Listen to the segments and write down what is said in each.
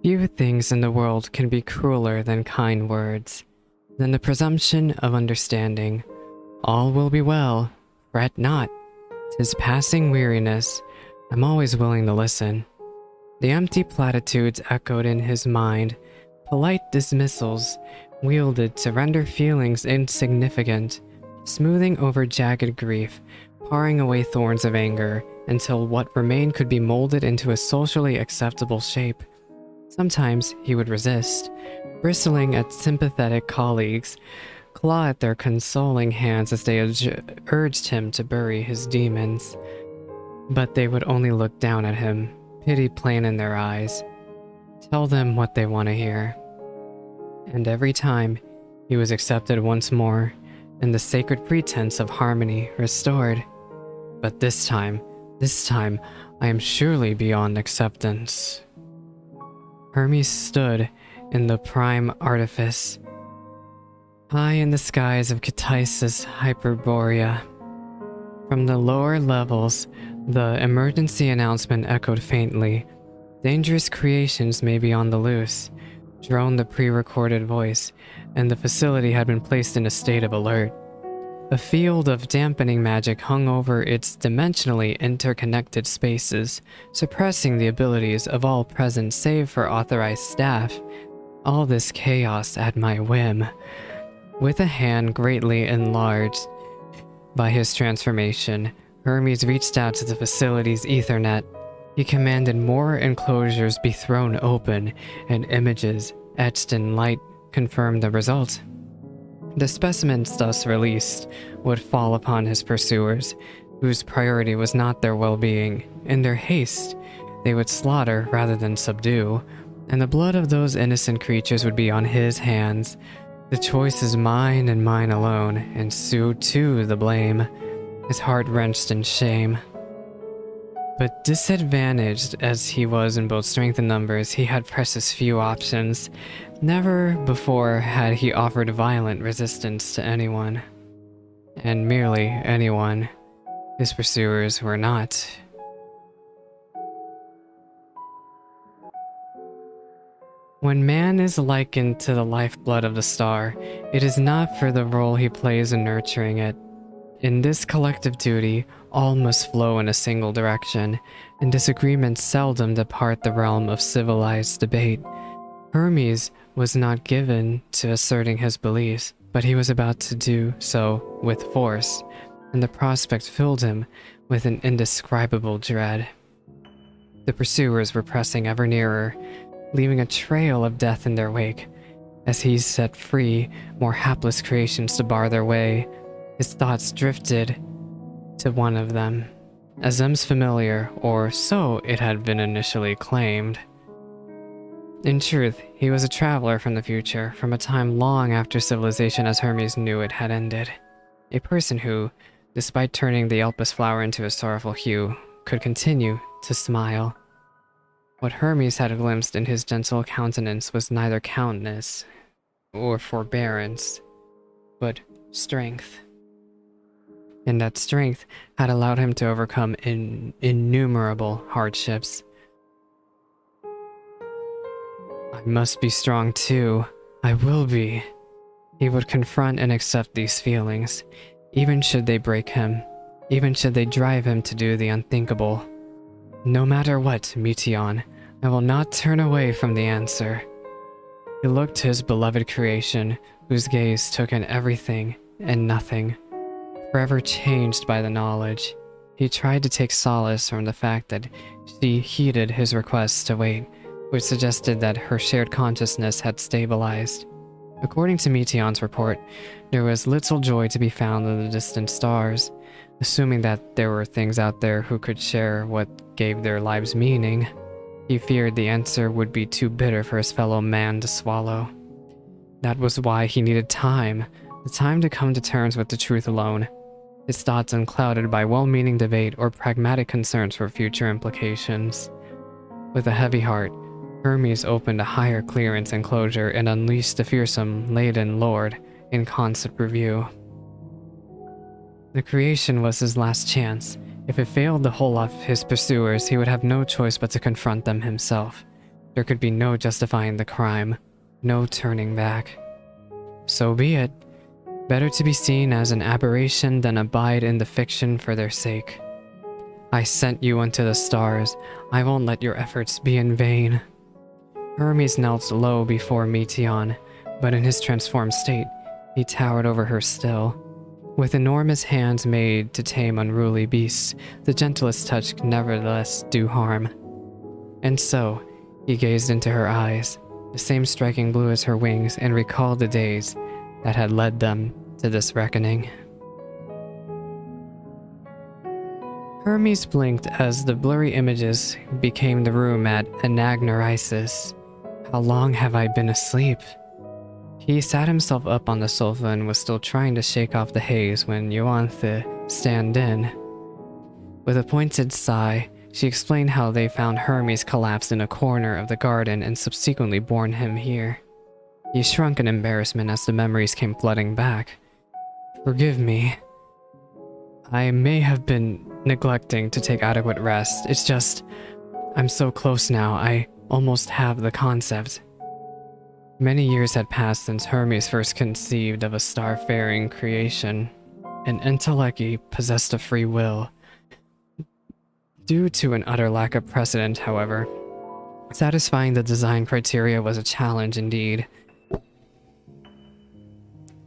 Few things in the world can be crueler than kind words, than the presumption of understanding. All will be well, fret not. 'Tis passing weariness. I'm always willing to listen. The empty platitudes echoed in his mind, polite dismissals wielded to render feelings insignificant, smoothing over jagged grief, paring away thorns of anger, until what remained could be molded into a socially acceptable shape. Sometimes he would resist, bristling at sympathetic colleagues, claw at their consoling hands as they urged him to bury his demons. But they would only look down at him, pity plain in their eyes. Tell them what they want to hear. And every time, he was accepted once more, and the sacred pretense of harmony restored. But this time, I am surely beyond acceptance. Hermes stood in the prime artifice, high in the skies of Ktisis Hyperborea. From the lower levels, the emergency announcement echoed faintly. Dangerous creations may be on the loose, droned the pre-recorded voice, and the facility had been placed in a state of alert. A field of dampening magic hung over its dimensionally interconnected spaces, suppressing the abilities of all present save for authorized staff. All this chaos at my whim. With a hand greatly enlarged by his transformation, Hermes reached out to the facility's Ethernet. He commanded more enclosures be thrown open, and images etched in light confirmed the result. The specimens thus released would fall upon his pursuers, whose priority was not their well-being. In their haste, they would slaughter rather than subdue, and the blood of those innocent creatures would be on his hands. The choice is mine and mine alone, and so too the blame. His heart wrenched in shame. But disadvantaged as he was in both strength and numbers, he had precious few options. Never before had he offered violent resistance to anyone. And merely anyone. His pursuers were not. When man is likened to the lifeblood of the star, it is not for the role he plays in nurturing it. In this collective duty, all must flow in a single direction, and disagreements seldom depart the realm of civilized debate. Hermes was not given to asserting his beliefs, but he was about to do so with force, and the prospect filled him with an indescribable dread. The pursuers were pressing ever nearer, leaving a trail of death in their wake. As he set free more hapless creations to bar their way, his thoughts drifted to one of them, Azem's familiar, or so it had been initially claimed. In truth, he was a traveler from the future, from a time long after civilization as Hermes knew it had ended. A person who, despite turning the Elpis flower into a sorrowful hue, could continue to smile. What Hermes had glimpsed in his gentle countenance was neither kindness or forbearance, but strength. And that strength had allowed him to overcome innumerable hardships. I must be strong too. I will be. He would confront and accept these feelings, even should they break him, even should they drive him to do the unthinkable. No matter what, Meteon, I will not turn away from the answer. He looked to his beloved creation, whose gaze took in everything and nothing. Forever changed by the knowledge, he tried to take solace from the fact that she heeded his requests to wait, which suggested that her shared consciousness had stabilized. According to Meteon's report, there was little joy to be found in the distant stars, assuming that there were things out there who could share what gave their lives meaning. He feared the answer would be too bitter for his fellow man to swallow. That was why he needed time, the time to come to terms with the truth alone. His thoughts unclouded by well-meaning debate or pragmatic concerns for future implications. With a heavy heart, Hermes opened a higher clearance enclosure and unleashed the fearsome laden lord in constant review. The creation was his last chance. If it failed to hold off his pursuers, he would have no choice but to confront them himself. There could be no justifying the crime, no turning back. So be it. Better to be seen as an aberration than abide in the fiction for their sake. I sent you unto the stars. I won't let your efforts be in vain. Hermes knelt low before Meteon, but in his transformed state, he towered over her still. With enormous hands made to tame unruly beasts, the gentlest touch could nevertheless do harm. And so, he gazed into her eyes, the same striking blue as her wings, and recalled the days that had led them to this reckoning. Hermes blinked as the blurry images became the room at Anagnorisis. How long have I been asleep? He sat himself up on the sofa and was still trying to shake off the haze when Euanthe stand in. With a pointed sigh, she explained how they found Hermes collapsed in a corner of the garden and subsequently borne him here. He shrunk in embarrassment as the memories came flooding back. Forgive me. I may have been neglecting to take adequate rest. It's just, I'm so close now, I almost have the concept. Many years had passed since Hermes first conceived of a star-faring creation. An Enteleki possessed of free will. Due to an utter lack of precedent, however, satisfying the design criteria was a challenge indeed.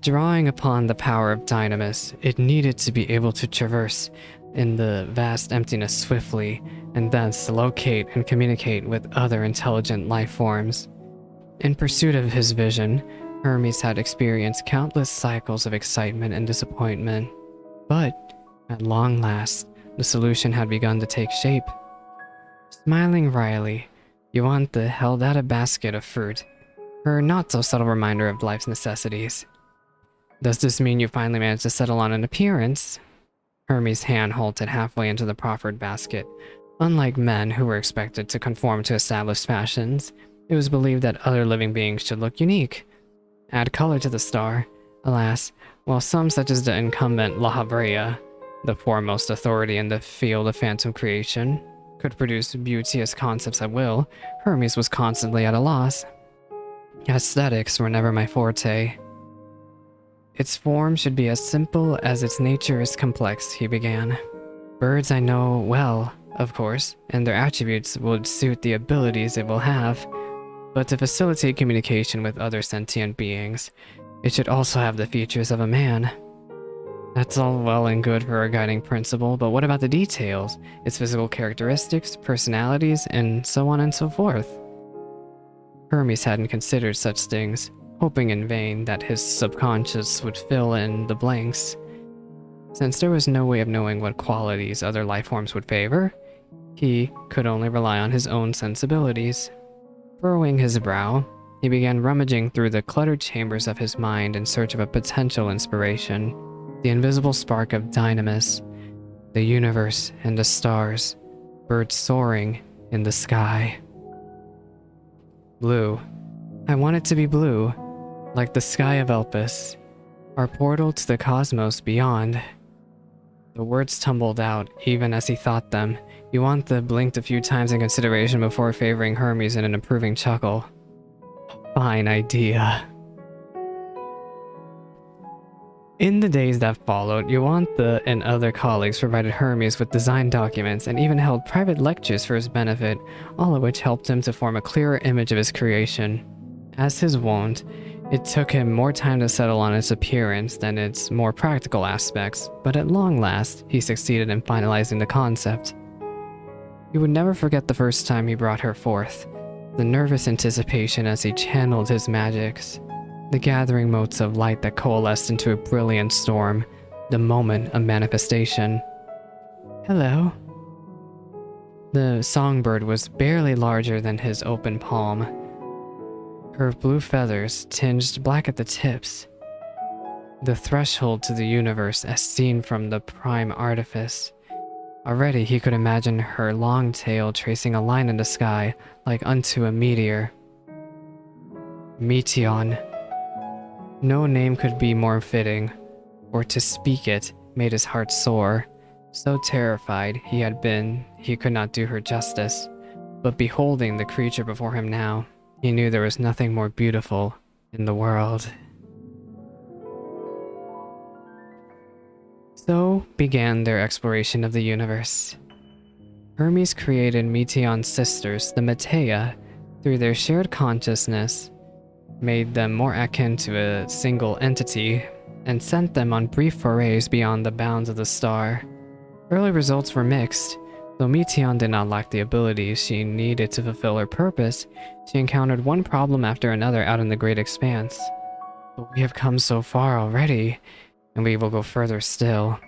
Drawing upon the power of Dynamis, it needed to be able to traverse in the vast emptiness swiftly, and thence locate and communicate with other intelligent life forms. In pursuit of his vision, Hermes had experienced countless cycles of excitement and disappointment. But, at long last, the solution had begun to take shape. Smiling wryly, Euanthe held out a basket of fruit, her not-so-subtle reminder of life's necessities. Does this mean you finally managed to settle on an appearance? Hermes' hand halted halfway into the proffered basket. Unlike men who were expected to conform to established fashions, it was believed that other living beings should look unique, add color to the star. Alas, while some such as the incumbent La Habrea, the foremost authority in the field of phantom creation, could produce beauteous concepts at will, Hermes was constantly at a loss. Aesthetics were never my forte. Its form should be as simple as its nature is complex, he began. Birds I know well, of course, and their attributes would suit the abilities it will have. But to facilitate communication with other sentient beings, it should also have the features of a man. That's all well and good for a guiding principle, but what about the details? Its physical characteristics, personalities, and so on and so forth? Hermes hadn't considered such things, hoping in vain that his subconscious would fill in the blanks. Since there was no way of knowing what qualities other life forms would favor, he could only rely on his own sensibilities. Furrowing his brow, he began rummaging through the cluttered chambers of his mind in search of a potential inspiration. The invisible spark of Dynamis, the universe and the stars, birds soaring in the sky. Blue. I want it to be blue, like the sky of Elpis, our portal to the cosmos beyond. The words tumbled out even as he thought them. Euanthe blinked a few times in consideration before favoring Hermes in an approving chuckle. Fine idea. In the days that followed, Euanthe and other colleagues provided Hermes with design documents and even held private lectures for his benefit, all of which helped him to form a clearer image of his creation. As his wont, it took him more time to settle on its appearance than its more practical aspects, but at long last, he succeeded in finalizing the concept. He would never forget the first time he brought her forth, the nervous anticipation as he channeled his magics, the gathering motes of light that coalesced into a brilliant storm, the moment of manifestation. Hello. The songbird was barely larger than his open palm. Her blue feathers tinged black at the tips. The threshold to the universe as seen from the prime artifice. Already he could imagine her long tail tracing a line in the sky like unto a meteor. Meteon. No name could be more fitting, or to speak it made his heart soar. So terrified he had been, he could not do her justice. But beholding the creature before him now, he knew there was nothing more beautiful in the world. So began their exploration of the universe. Hermes created Meteion's sisters, the Matea, through their shared consciousness, made them more akin to a single entity, and sent them on brief forays beyond the bounds of the star. Early results were mixed. Though Meteion did not lack the abilities she needed to fulfill her purpose, she encountered one problem after another out in the great expanse. But we have come so far already, and we will go further still.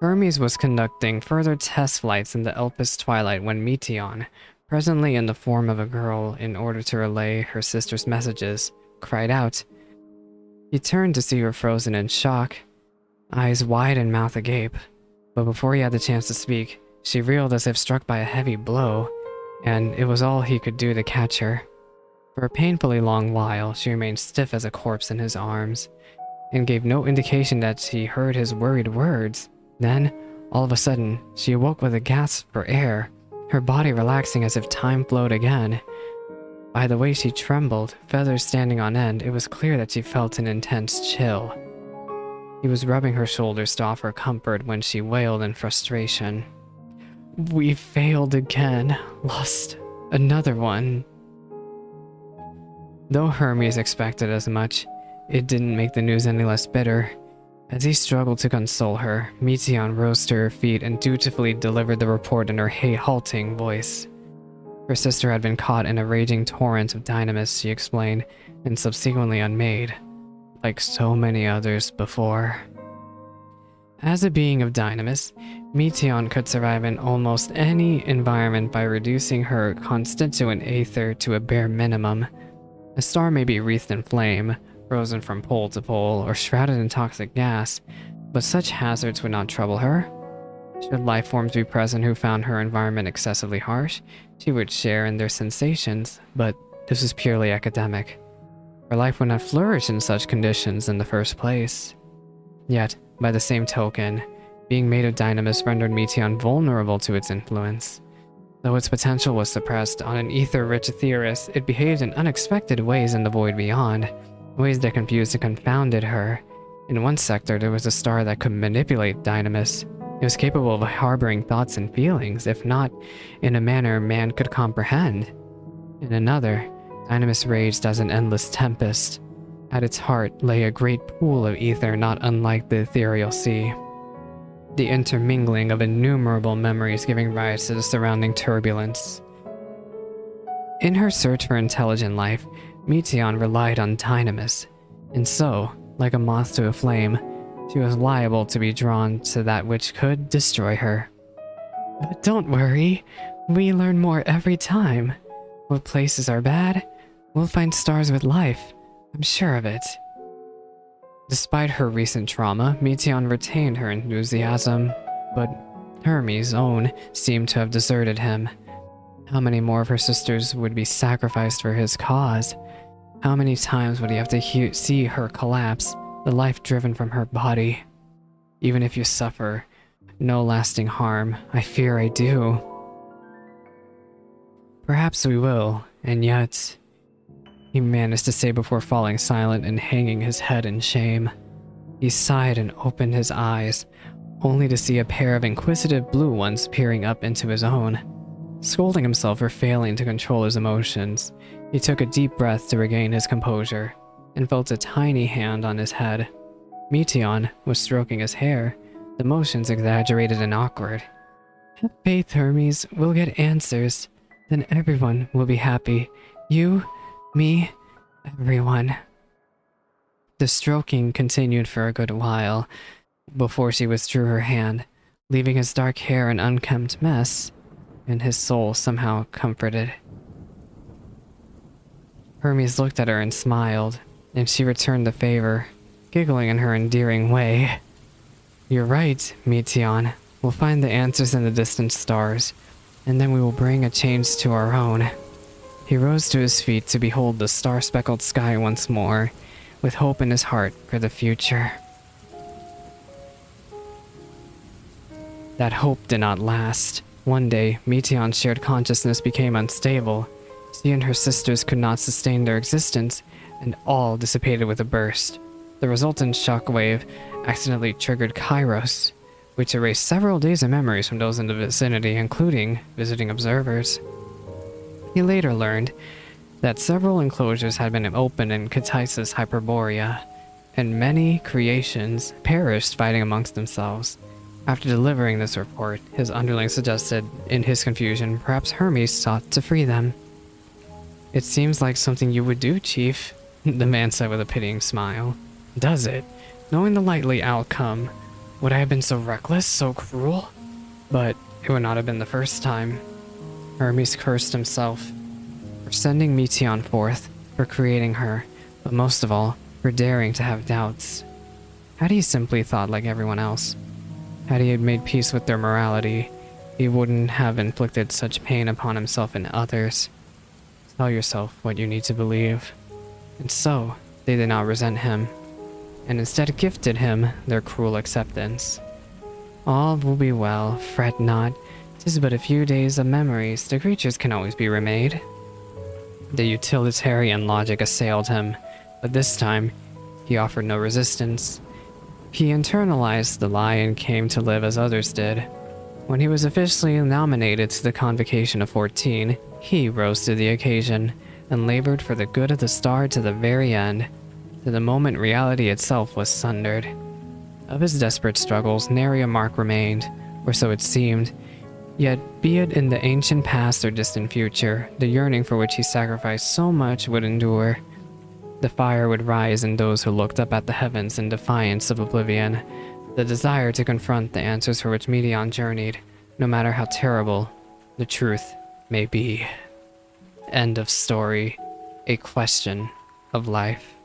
Hermes was conducting further test flights in the Elpis twilight when Meteion, presently in the form of a girl in order to relay her sister's messages, cried out. He turned to see her frozen in shock, eyes wide and mouth agape. But before he had the chance to speak, she reeled as if struck by a heavy blow, and it was all he could do to catch her. For a painfully long while, she remained stiff as a corpse in his arms, and gave no indication that she heard his worried words. Then, all of a sudden, she awoke with a gasp for air, her body relaxing as if time flowed again. By the way she trembled, feathers standing on end, it was clear that she felt an intense chill. He was rubbing her shoulders to offer comfort when she wailed in frustration. We failed again, lost another one. Though Hermes expected as much, it didn't make the news any less bitter. As he struggled to console her, Meteion rose to her feet and dutifully delivered the report in her halting voice. Her sister had been caught in a raging torrent of dynamis, she explained, and subsequently unmade, like so many others before. As a being of dynamis, Meteion could survive in almost any environment by reducing her constituent aether to a bare minimum. A star may be wreathed in flame, frozen from pole to pole, or shrouded in toxic gas, but such hazards would not trouble her. Should life forms be present who found her environment excessively harsh, she would share in their sensations, but this was purely academic. Her life would not flourish in such conditions in the first place. Yet, by the same token, being made of dynamis rendered Meteion vulnerable to its influence. Though its potential was suppressed on an ether-rich Etheirys, it behaved in unexpected ways in the void beyond, ways that confused and confounded her. In one sector, there was a star that could manipulate dynamis. It was capable of harboring thoughts and feelings, if not in a manner man could comprehend. In another, dynamis raged as an endless tempest. At its heart lay a great pool of ether not unlike the ethereal sea. The intermingling of innumerable memories giving rise to the surrounding turbulence. In her search for intelligent life, Meteion relied on dynamis, and so, like a moth to a flame, she was liable to be drawn to that which could destroy her. But don't worry, we learn more every time. What places are bad, we'll find stars with life, I'm sure of it. Despite her recent trauma, Meteion retained her enthusiasm, but Hermes' own seemed to have deserted him. How many more of her sisters would be sacrificed for his cause? How many times would he have to see her collapse, the life driven from her body? Even if you suffer no lasting harm, I fear I do. Perhaps we will, and yet... he managed to say before falling silent and hanging his head in shame. He sighed and opened his eyes, only to see a pair of inquisitive blue ones peering up into his own. Scolding himself for failing to control his emotions, he took a deep breath to regain his composure, and felt a tiny hand on his head. Meteion was stroking his hair, the motions exaggerated and awkward. Have faith, Hermes, we'll get answers. Then everyone will be happy. You, me, everyone. The stroking continued for a good while, before she withdrew her hand, leaving his dark hair an unkempt mess, and his soul somehow comforted. Hermes looked at her and smiled, and she returned the favor, giggling in her endearing way. You're right, Meteion. We'll find the answers in the distant stars, and then we will bring a change to our own. He rose to his feet to behold the star-speckled sky once more, with hope in his heart for the future. That hope did not last. One day, Meteon's shared consciousness became unstable. She and her sisters could not sustain their existence, and all dissipated with a burst. The resultant shockwave accidentally triggered Kairos, which erased several days of memories from those in the vicinity, including visiting observers. He later learned that several enclosures had been opened in Katisa's Hyperborea, and many creations perished fighting amongst themselves. After delivering this report, his underling suggested, in his confusion, perhaps Hermes sought to free them. "It seems like something you would do, Chief," the man said with a pitying smile. "Does it? Knowing the likely outcome, would I have been so reckless, so cruel? But it would not have been the first time." Hermes cursed himself for sending Meteon forth, for creating her, but most of all, for daring to have doubts. Had he simply thought like everyone else, had he made peace with their morality, he wouldn't have inflicted such pain upon himself and others. Tell yourself what you need to believe. And so, they did not resent him, and instead gifted him their cruel acceptance. "All will be well, fret not. 'Tis but a few days of memories, the creatures can always be remade." The utilitarian logic assailed him, but this time, he offered no resistance. He internalized the lie and came to live as others did. When he was officially nominated to the Convocation of 14, he rose to the occasion and labored for the good of the star to the very end, to the moment reality itself was sundered. Of his desperate struggles, nary a mark remained, or so it seemed. Yet, be it in the ancient past or distant future, the yearning for which he sacrificed so much would endure. The fire would rise in those who looked up at the heavens in defiance of oblivion, the desire to confront the answers for which Meteon journeyed, no matter how terrible the truth may be. End of story. A question of life.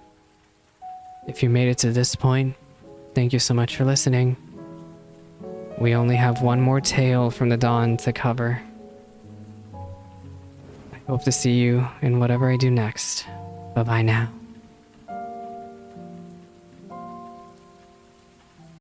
If you made it to this point, thank you so much for listening. We only have one more tale from the dawn to cover. I hope to see you in whatever I do next. Bye-bye now.